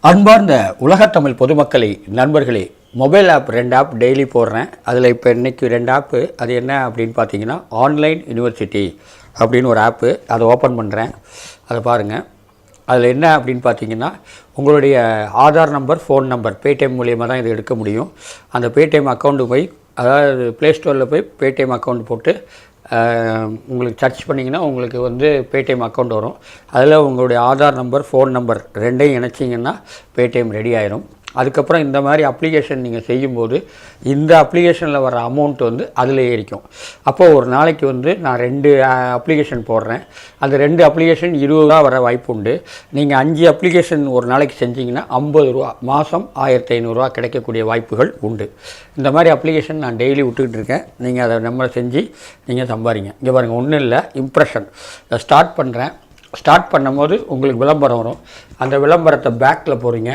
அன்பார்ந்த உலகத்தமிழ் பொதுமக்களே, நண்பர்களே, மொபைல் ஆப் 2 ஆப் டெய்லி போடுறேன். அதில் இப்போ இன்றைக்கி 2 ஆப்பு. அது என்ன அப்படின்னு பார்த்தீங்கன்னா, ஆன்லைன் யூனிவர்சிட்டி அப்படின்னு ஒரு ஆப்பு. அதை ஓப்பன் பண்ணுறேன். அதை பாருங்கள். அதில் என்ன அப்படின்னு பார்த்தீங்கன்னா, உங்களுடைய Aadhaar number, phone number, Paytm மூலியமாக தான் இது எடுக்க முடியும். அந்த பேடிஎம் அக்கௌண்ட்டு போய், அதாவது ப்ளேஸ்டோரில் போய் பேடிஎம் அக்கௌண்ட் போட்டு உங்களுக்கு சர்ச் பண்ணிங்கன்னா உங்களுக்கு வந்து பேடிஎம் அக்கௌண்ட் வரும். அதில் உங்களுடைய ஆதார் நம்பர், ஃபோன் நம்பர் ரெண்டையும் இணைச்சிங்கன்னா பேடிஎம் ரெடி ஆயிரும். அதுக்கப்புறம் இந்த மாதிரி அப்ளிகேஷன் நீங்கள் செய்யும்போது இந்த அப்ளிகேஷனில் வர அமௌண்ட் வந்து அதில் ஏறிக்கும். அப்போது ஒரு நாளைக்கு வந்து நான் 2 அப்ளிகேஷன் போடுறேன். அந்த 2 அப்ளிகேஷன் 20 ரூபா வர வாய்ப்பு உண்டு. நீங்கள் 5 அப்ளிகேஷன் ஒரு நாளைக்கு செஞ்சிங்கன்னா 50 ரூபா, மாதம் 1500 ரூபா கிடைக்கக்கூடிய வாய்ப்புகள் உண்டு. இந்த மாதிரி அப்ளிகேஷன் நான் டெய்லி விட்டுக்கிட்டு இருக்கேன். நீங்கள் அதை நம்ம செஞ்சு நீங்கள் சம்பாதிங்க. இங்கே பாருங்கள், ஒன்றும் இல்லை, இம்ப்ரெஷன் ஸ்டார்ட் பண்ணுறேன். ஸ்டார்ட் பண்ணும்போது உங்களுக்கு விளம்பரம் வரும். அந்த விளம்பரத்தை பேக்கில் போகிறீங்க.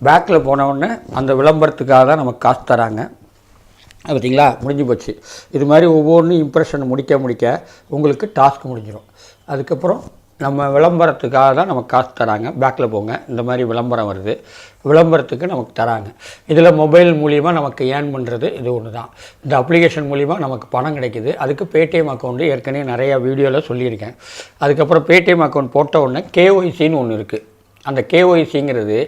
பேக்கில் போனவுடனே அந்த விளம்பரத்துக்காக தான் நமக்கு காசு தராங்க. பார்த்தீங்களா, முடிஞ்சு போச்சு. இது மாதிரி ஒவ்வொன்றும் இம்ப்ரெஷன் முடிக்க உங்களுக்கு டாஸ்க் முடிஞ்சிடும். அதுக்கப்புறம் நம்ம விளம்பரத்துக்காக தான் நமக்கு காசு தராங்க. பேக்கில் போங்க. இந்த மாதிரி விளம்பரம் வருது. விளம்பரத்துக்கு நமக்கு தராங்க. இதில் மொபைல் மூலிமா நமக்கு ஏர்ன் பண்ணுறது இது ஒன்று தான். இந்த அப்ளிகேஷன் மூலிமா நமக்கு பணம் கிடைக்கிது. அதுக்கு பேடிஎம் அக்கௌண்ட்டு ஏற்கனவே நிறையா வீடியோவில் சொல்லியிருக்கேன். அதுக்கப்புறம் பேடிஎம் அக்கௌண்ட் போட்ட உடனே கேஒய்சின்னு ஒன்று இருக்குது. அந்த கேஒய்சிங்கிறது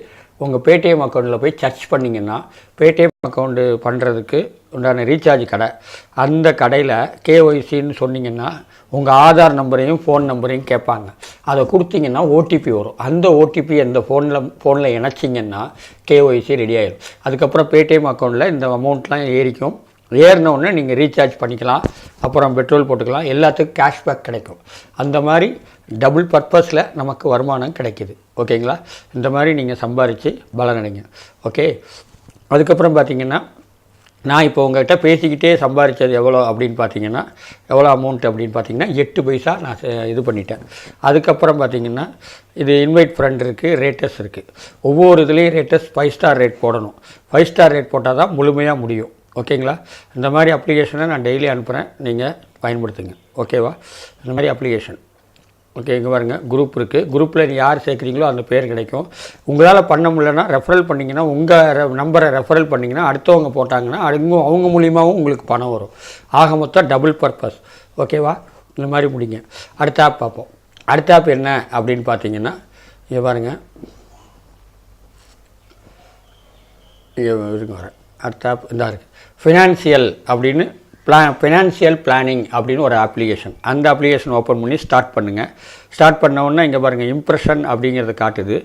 உங்கள் பேடிஎம் அக்கௌண்ட்டில் போய் சர்ச் பண்ணிங்கன்னா, பேடிஎம் அக்கௌண்ட்டு பண்ணுறதுக்கு உண்டான ரீசார்ஜ் கடை, அந்த கடையில் கேஒய்சின்னு சொன்னிங்கன்னா உங்கள் ஆதார் நம்பரையும் ஃபோன் நம்பரையும் கேட்பாங்க. அதை கொடுத்தீங்கன்னா ஓடிபி வரும். அந்த ஓடிபி அந்த ஃபோனில் இணைச்சிங்கன்னா கேஒய்சி ரெடி ஆகிடும். அதுக்கப்புறம் பேடிஎம் அக்கௌண்ட்டில் இந்த அமௌண்ட்லாம் ஏறிக்கும். ஏறினோடனே நீங்கள் ரீசார்ஜ் பண்ணிக்கலாம், அப்புறம் பெட்ரோல் போட்டுக்கலாம், எல்லாத்துக்கும் கேஷ்பேக் கிடைக்கும். அந்த மாதிரி டபுள் பர்பஸில் நமக்கு வருமானம் கிடைக்கிது. ஓகேங்களா? இந்த மாதிரி நீங்கள் சம்பாதிச்சு பலனடைங்க. ஓகே. அதுக்கப்புறம் பார்த்திங்கன்னா, நான் இப்போ உங்கள்கிட்ட பேசிக்கிட்டே சம்பாதிச்சது எவ்வளோ அப்படின்னு பார்த்தீங்கன்னா, எவ்வளோ அமௌண்ட் அப்படின்னு பார்த்தீங்கன்னா 8 பைசா நான் இது பண்ணிட்டேன். அதுக்கப்புறம் பார்த்திங்கன்னா, இது இன்வைட் ஃப்ரெண்ட் இருக்குது, ரேட்டஸ் இருக்குது. ஒவ்வொரு இதுலேயும் ரேட்டஸ் 5 ஸ்டார் ரேட் போடணும். 5 ஸ்டார் ரேட் போட்டால் தான் முழுமையாக முடியும். ஓகேங்களா? இந்த மாதிரி அப்ளிகேஷனை நான் டெய்லி அனுப்புகிறேன், நீங்கள் பயன்படுத்துங்க. ஓகேவா? இந்த மாதிரி அப்ளிகேஷன். ஓகே, இங்கே பாருங்கள், குரூப் இருக்குது. குரூப்பில் யார் சேர்க்குறீங்களோ அந்த பேர் கிடைக்கும். உங்களால் பண்ண முடியலன்னா ரெஃபரல் பண்ணிங்கன்னா, உங்கள் நம்பரை ரெஃபரல் பண்ணிங்கன்னா அடுத்தவங்க போட்டாங்கன்னா அவங்க மூலியமாகவும் உங்களுக்கு பணம் வரும். ஆக மொத்தம் டபுள் பர்பஸ். ஓகேவா? இந்த மாதிரி முடிங்க. அடுத்த ஆப் பார்ப்போம். அடுத்த ஆப் என்ன அப்படின்னு பார்த்தீங்கன்னா, இங்கே பாருங்கள், இங்கே வரேன். அடுத்த ஆப் இந்த இருக்குது, ஃபினான்சியல் அப்படின்னு ஃபினான்சியல் பிளானிங் அப்படின்னு ஒரு அப்ளிகேஷன். அந்த அப்ளிகேஷன் ஓப்பன் பண்ணி ஸ்டார்ட் பண்ணுங்கள். ஸ்டார்ட் பண்ண உடனே இங்கே பாருங்கள், இம்ப்ரெஷன் அப்படிங்கிறது காட்டுது.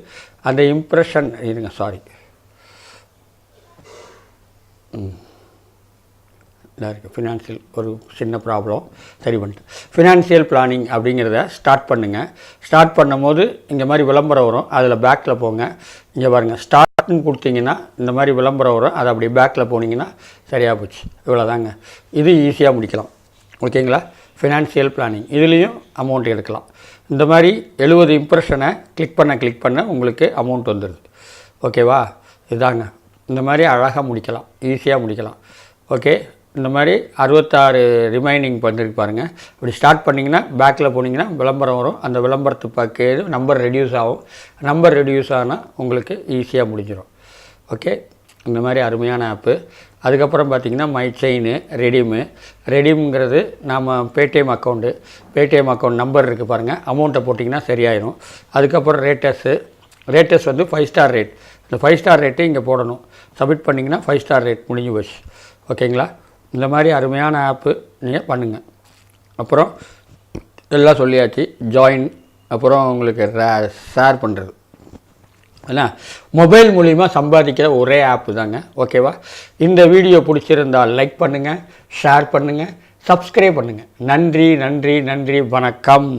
அந்த இம்ப்ரெஷன் இருங்க, சாரி, இதாக இருக்குது. ஃபினான்சியல் ஒரு சின்ன ப்ராப்ளம், சரி பண்ணிட்டு ஃபினான்சியல் பிளானிங் அப்படிங்கிறத ஸ்டார்ட் பண்ணுங்கள். ஸ்டார்ட் பண்ணும்போது இந்த மாதிரி விளம்பரம் வரும். அதில் பேக்கில் போங்க. இங்கே பாருங்கள், ஸ்டார்ட்னு கொடுத்தீங்கன்னா இந்த மாதிரி விளம்பரம் வரும். அதை அப்படி பேக்கில் போனீங்கன்னா சரியாக போச்சு. இவ்வளோதாங்க. இது ஈஸியாக முடிக்கலாம். ஓகேங்களா? ஃபினான்சியல் பிளானிங் இதுலேயும் அமௌண்ட் எடுக்கலாம். இந்த மாதிரி 70 இம்ப்ரெஷனை கிளிக் பண்ண உங்களுக்கு அமௌண்ட் வந்துடுது. ஓகேவா? இதாங்க. இந்த மாதிரி அழகாக முடிக்கலாம், ஈஸியாக முடிக்கலாம். ஓகே. இந்த மாதிரி 66 ரிமைனிங் பண்ணிருக்கு பாருங்கள். இப்படி ஸ்டார்ட் பண்ணிங்கன்னா பேக்கில் போனீங்கன்னா விளம்பரம் வரும். அந்த விளம்பரத்து பக்கம் நம்பர் ரெடியூஸ் ஆகும். நம்பர் ரெடியூஸ் ஆனால் உங்களுக்கு ஈஸியாக முடிஞ்சிடும். ஓகே. இந்த மாதிரி அருமையான ஆப்பு. அதுக்கப்புறம் பார்த்திங்கன்னா, மை செயின், ரெடீம்ங்கிறது நாம் பேடிஎம் அக்கௌண்ட் நம்பர் இருக்குது பாருங்கள். அமௌண்ட்டை போட்டிங்கன்னா சரியாயிடும். அதுக்கப்புறம் ரேட்டஸ் வந்து 5 ஸ்டார் ரேட். இந்த 5 ஸ்டார் ரேட்டு இங்கே போடணும். சப்மிட் பண்ணிங்கன்னா 5 ஸ்டார் ரேட் முடிஞ்சு போச்சு. ஓகேங்களா? இந்த மாதிரி அருமையான ஆப்பு நீங்கள் பண்ணுங்கள். அப்புறம் எல்லாம் சொல்லியாச்சு. ஜாயின், அப்புறம் உங்களுக்கு ஷேர் பண்ணுறது, ஏன்னா மொபைல் மூலிமா சம்பாதிக்கிற ஒரே ஆப்பு தாங்க. ஓகேவா? இந்த வீடியோ பிடிச்சிருந்தால் லைக் பண்ணுங்கள், ஷேர் பண்ணுங்கள், சப்ஸ்கிரைப் பண்ணுங்கள். நன்றி, வணக்கம்.